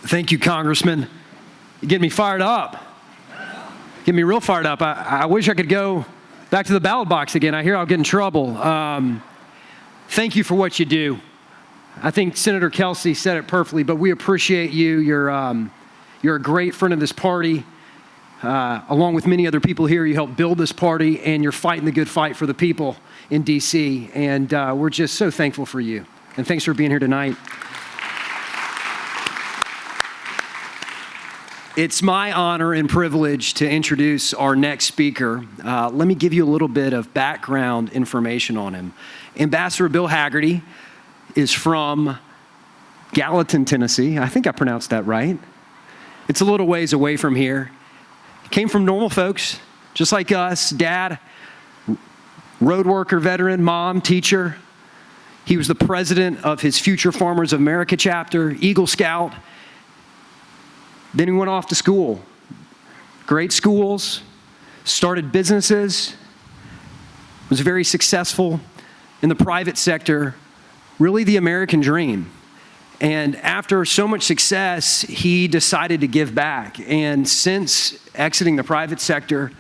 Thank you, Congressman. You get me fired up. Get me real fired up. I wish I could go back to the ballot box again. I hear I'll get in trouble. Thank you for what you do. I think Senator Kelsey said it perfectly, but we appreciate you. You're a great friend of this party. Along with many other people here, you helped build this party, and you're fighting the good fight for the people in D.C., and we're just so thankful for you. And thanks for being here tonight. It's my honor and privilege to introduce our next speaker. Let me give you a little bit of background information on him. Ambassador Bill Hagerty is from Gallatin, Tennessee. I think I pronounced that right. It's a little ways away from here. Came from normal folks, just like us. Dad, road worker, veteran, mom, teacher. He was the president of his Future Farmers of America chapter, Eagle Scout. Then he went off to school. Great schools, started businesses, was very successful in the private sector, really the American dream. And after so much success, he decided to give back. And since exiting the private sector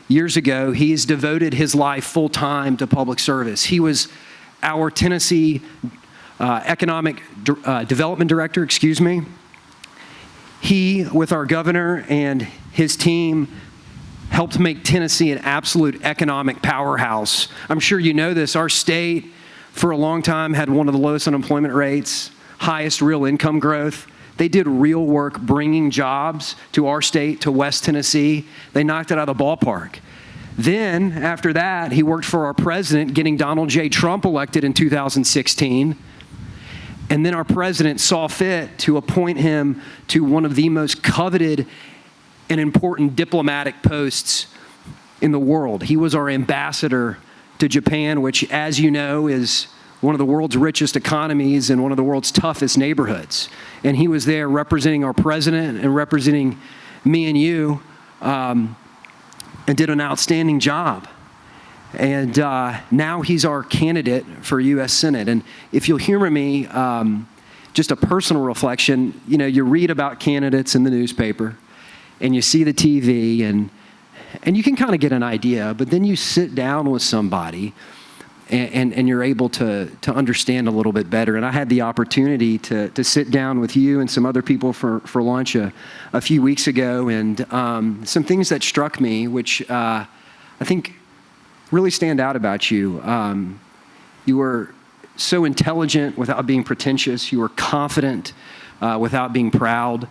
years ago, he's devoted his life full time to public service. He was our Tennessee Economic Development Director, He, with our governor and his team, helped make Tennessee an absolute economic powerhouse. I'm sure you know this. Our state, for a long time, had one of the lowest unemployment rates, highest real income growth. They did real work bringing jobs to our state, to West Tennessee. They knocked it out of the ballpark. Then, after that, he worked for our president, getting Donald J. Trump elected in 2016. And then our president saw fit to appoint him to one of the most coveted and important diplomatic posts in the world. He was our ambassador to Japan, which, as you know, is one of the world's richest economies and one of the world's toughest neighborhoods. And he was there representing our president and representing me and you, and did an outstanding job. And now he's our candidate for U.S. Senate. And if you'll humor me, just a personal reflection, you know, you read about candidates in the newspaper and you see the TV and you can kind of get an idea, but then you sit down with somebody and you're able to understand a little bit better. And I had the opportunity to sit down with you and some other people for lunch a few weeks ago, and some things that struck me, which I think really stand out about you. You were so intelligent without being pretentious. You were confident without being proud.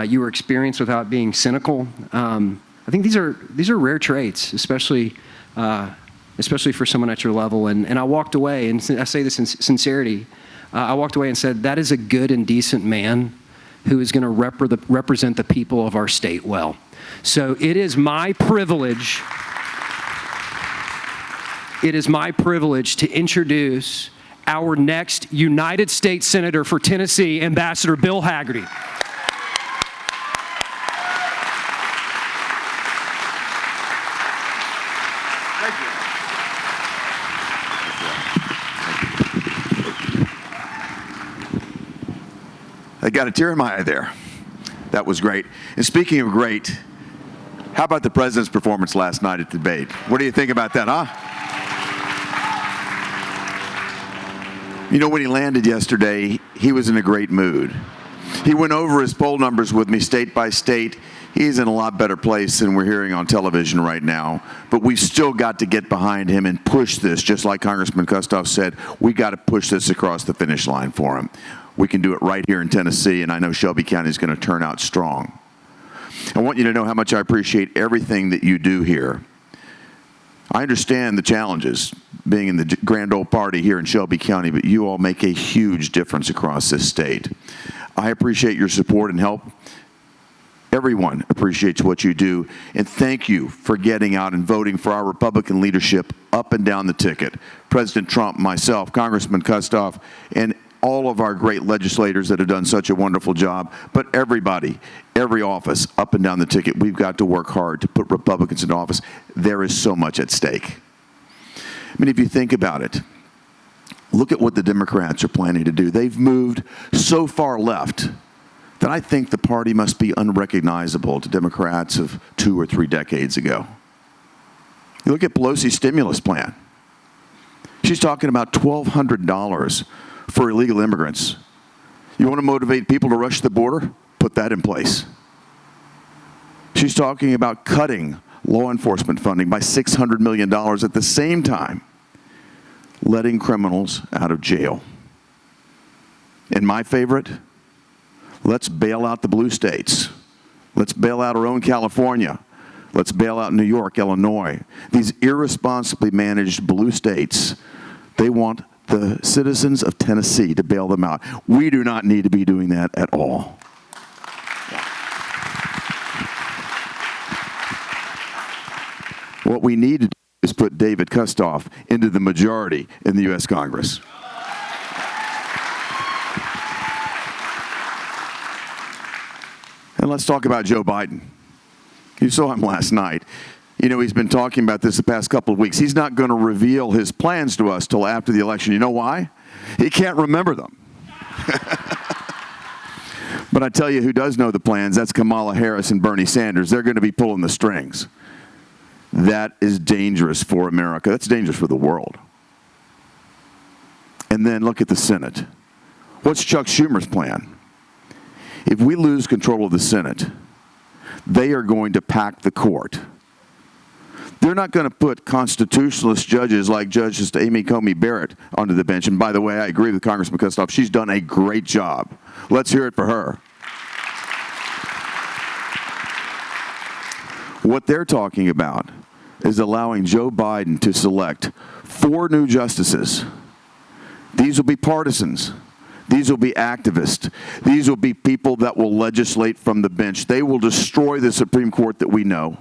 You were experienced without being cynical. I think these are rare traits, especially for someone at your level. And I walked away, and I say this in sincerity, I walked away and said, that is a good and decent man who is going to represent the people of our state well. So it is my privilege to introduce our next United States Senator for Tennessee, Ambassador Bill Hagerty. Thank you. I got a tear in my eye there. That was great. And speaking of great, how about the president's performance last night at the debate? What do you think about that, huh? You know, when he landed yesterday, he was in a great mood. He went over his poll numbers with me state by state. He's in a lot better place than we're hearing on television right now. But we've still got to get behind him and push this, just like Congressman Kustoff said. We got to push this across the finish line for him. We can do it right here in Tennessee, and I know Shelby County is going to turn out strong. I want you to know how much I appreciate everything that you do here. I understand the challenges being in the grand old party here in Shelby County, but you all make a huge difference across this state. I appreciate your support and help. Everyone appreciates what you do, and thank you for getting out and voting for our Republican leadership up and down the ticket. President Trump, myself, Congressman Kustoff, and all of our great legislators that have done such a wonderful job, but everybody, every office up and down the ticket, we've got to work hard to put Republicans in office. There is so much at stake. I mean, if you think about it, look at what the Democrats are planning to do. They've moved so far left that I think the party must be unrecognizable to Democrats of 2 or 3 decades ago. You look at Pelosi's stimulus plan. She's talking about $1,200 for illegal immigrants. You want to motivate people to rush the border? Put that in place. She's talking about cutting law enforcement funding by $600 million at the same time letting criminals out of jail. And my favorite, let's bail out the blue states. Let's bail out our own California. Let's bail out New York, Illinois. These irresponsibly managed blue states, they want the citizens of Tennessee to bail them out. We do not need to be doing that at all. What we need to do is put David Kustoff into the majority in the U.S. Congress. And let's talk about Joe Biden. You saw him last night. You know, he's been talking about this the past couple of weeks. He's not going to reveal his plans to us till after the election. You know why? He can't remember them. But I tell you who does know the plans, that's Kamala Harris and Bernie Sanders. They're going to be pulling the strings. That is dangerous for America. That's dangerous for the world. And then look at the Senate. What's Chuck Schumer's plan? If we lose control of the Senate, they are going to pack the court. They're not going to put constitutionalist judges like Judge Amy Coney Barrett onto the bench. And by the way, I agree with Congressman Kustoff. She's done a great job. Let's hear it for her. What they're talking about is allowing Joe Biden to select 4 new justices. These will be partisans. These will be activists. These will be people that will legislate from the bench. They will destroy the Supreme Court that we know.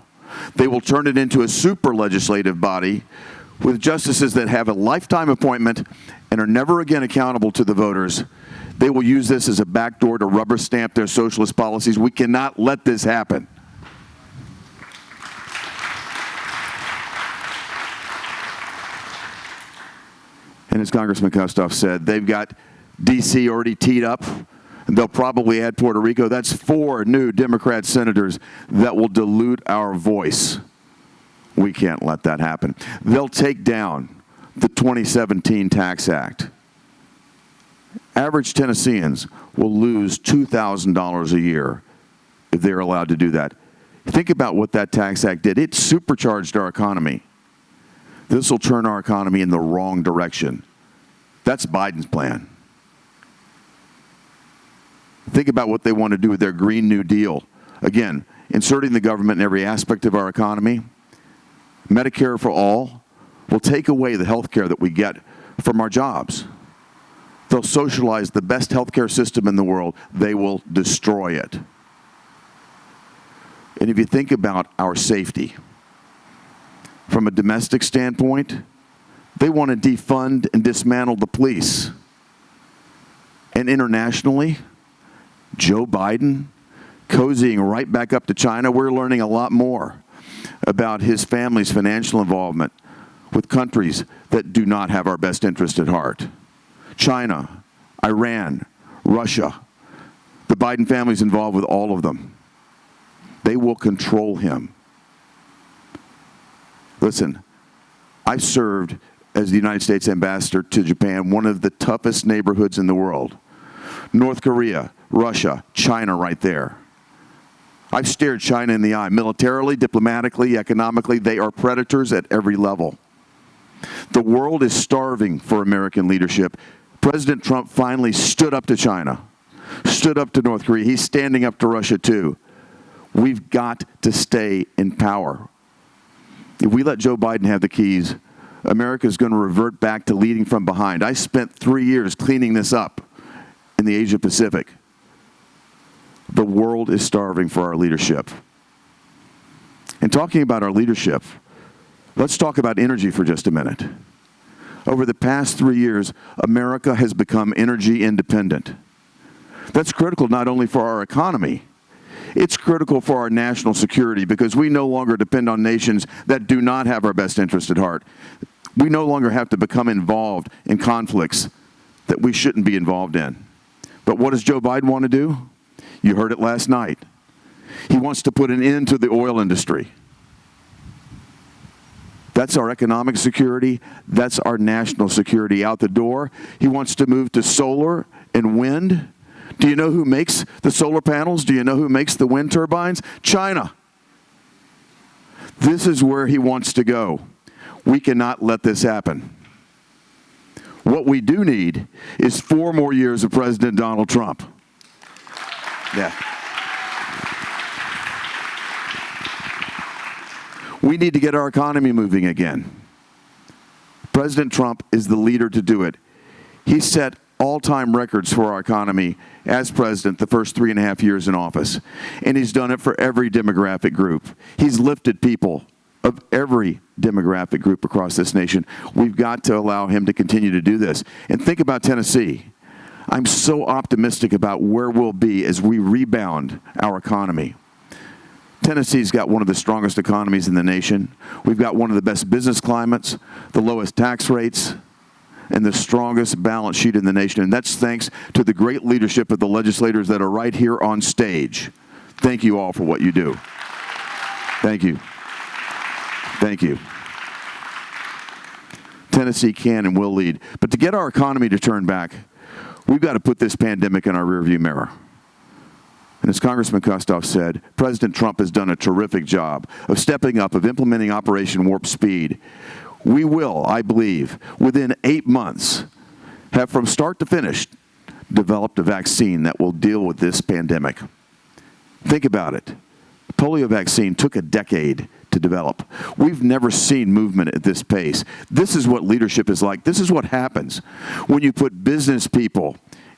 They will turn it into a super legislative body with justices that have a lifetime appointment and are never again accountable to the voters. They will use this as a backdoor to rubber stamp their socialist policies. We cannot let this happen. And as Congressman Kustoff said, they've got D.C. already teed up, and they'll probably add Puerto Rico. That's 4 new Democrat senators that will dilute our voice. We can't let that happen. They'll take down the 2017 Tax Act. Average Tennesseans will lose $2,000 a year if they're allowed to do that. Think about what that Tax Act did. It supercharged our economy. This will turn our economy in the wrong direction. That's Biden's plan. Think about what they want to do with their Green New Deal. Again, inserting the government in every aspect of our economy. Medicare for all will take away the health care that we get from our jobs. They'll socialize the best health care system in the world. They will destroy it. And if you think about our safety, from a domestic standpoint, they want to defund and dismantle the police. And internationally, Joe Biden cozying right back up to China. We're learning a lot more about his family's financial involvement with countries that do not have our best interest at heart. China, Iran, Russia. The Biden family's involved with all of them. They will control him. Listen, I served as the United States ambassador to Japan, one of the toughest neighborhoods in the world. North Korea, Russia, China right there. I've stared China in the eye. Militarily, diplomatically, economically, they are predators at every level. The world is starving for American leadership. President Trump finally stood up to China, stood up to North Korea. He's standing up to Russia too. We've got to stay in power. If we let Joe Biden have the keys, America is going to revert back to leading from behind. I spent 3 years cleaning this up in the Asia Pacific. The world is starving for our leadership. And talking about our leadership, let's talk about energy for just a minute. Over the past 3 years, America has become energy independent. That's critical not only for our economy, it's critical for our national security because we no longer depend on nations that do not have our best interest at heart. We no longer have to become involved in conflicts that we shouldn't be involved in. But what does Joe Biden want to do? You heard it last night. He wants to put an end to the oil industry. That's our economic security. That's our national security out the door. He wants to move to solar and wind. Do you know who makes the solar panels? Do you know who makes the wind turbines? China. This is where he wants to go. We cannot let this happen. What we do need is 4 more years of President Donald Trump. Yeah. We need to get our economy moving again. President Trump is the leader to do it. He set all-time records for our economy as president the first 3.5 years in office. And he's done it for every demographic group. He's lifted people of every demographic group across this nation. We've got to allow him to continue to do this. And think about Tennessee. I'm so optimistic about where we'll be as we rebound our economy. Tennessee's got one of the strongest economies in the nation. We've got one of the best business climates, the lowest tax rates, and the strongest balance sheet in the nation. And that's thanks to the great leadership of the legislators that are right here on stage. Thank you all for what you do. Thank you. Thank you. Tennessee can and will lead. But to get our economy to turn back, we've got to put this pandemic in our rearview mirror. And as Congressman Kustoff said, President Trump has done a terrific job of stepping up, of implementing Operation Warp Speed. We will, I believe, within 8 months, have from start to finish developed a vaccine that will deal with this pandemic. Think about it. Polio vaccine took a decade to develop. We've never seen movement at this pace. This is what leadership is like. This is what happens when you put business people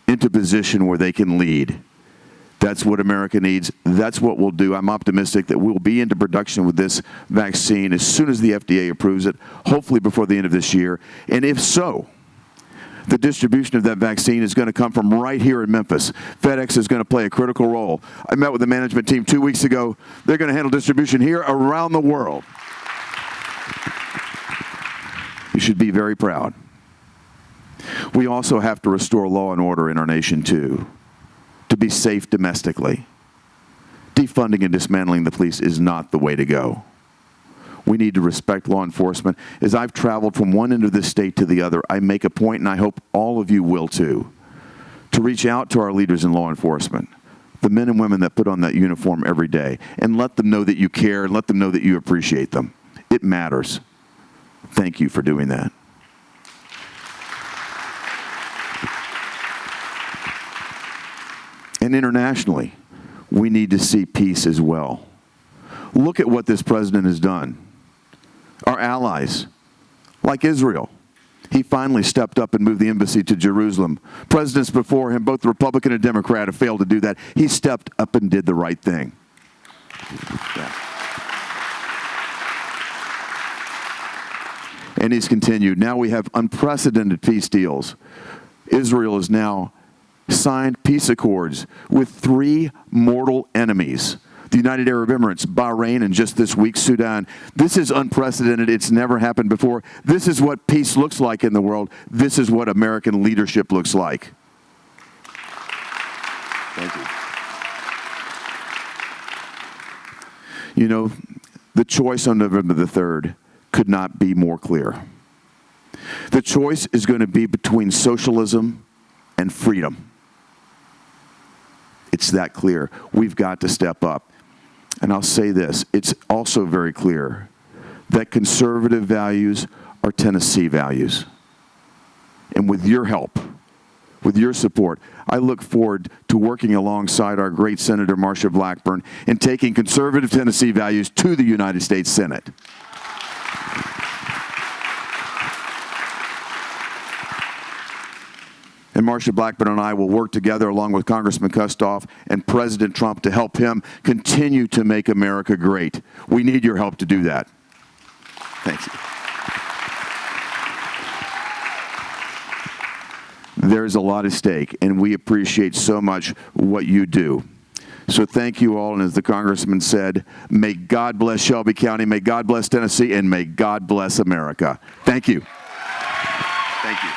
into a position where they can lead. That's what America needs. That's what we'll do. I'm optimistic that we'll be into production with this vaccine as soon as the FDA approves it, hopefully before the end of this year. And if so, the distribution of that vaccine is going to come from right here in Memphis. FedEx is going to play a critical role. I met with the management team 2 weeks ago. They're going to handle distribution here around the world. You should be very proud. We also have to restore law and order in our nation, too, to be safe domestically. Defunding and dismantling the police is not the way to go. We need to respect law enforcement. As I've traveled from one end of this state to the other, I make a point, and I hope all of you will too, to reach out to our leaders in law enforcement, the men and women that put on that uniform every day, and let them know that you care, and let them know that you appreciate them. It matters. Thank you for doing that. And internationally, we need to see peace as well. Look at what this president has done. Our allies, like Israel, he finally stepped up and moved the embassy to Jerusalem. Presidents before him, both Republican and Democrat, have failed to do that. He stepped up and did the right thing. Yeah. And he's continued. Now we have unprecedented peace deals. Israel has now signed peace accords with 3 mortal enemies: the United Arab Emirates, Bahrain, and just this week, Sudan. This is unprecedented. It's never happened before. This is what peace looks like in the world. This is what American leadership looks like. Thank you. You know, the choice on November the 3rd could not be more clear. The choice is going to be between socialism and freedom. It's that clear. We've got to step up. And I'll say this, it's also very clear that conservative values are Tennessee values. And with your help, with your support, I look forward to working alongside our great Senator Marsha Blackburn in taking conservative Tennessee values to the United States Senate. And Marsha Blackburn and I will work together along with Congressman Kustoff and President Trump to help him continue to make America great. We need your help to do that. Thank you. There's a lot at stake, and we appreciate so much what you do. So thank you all, and as the Congressman said, may God bless Shelby County, may God bless Tennessee, and may God bless America. Thank you. Thank you.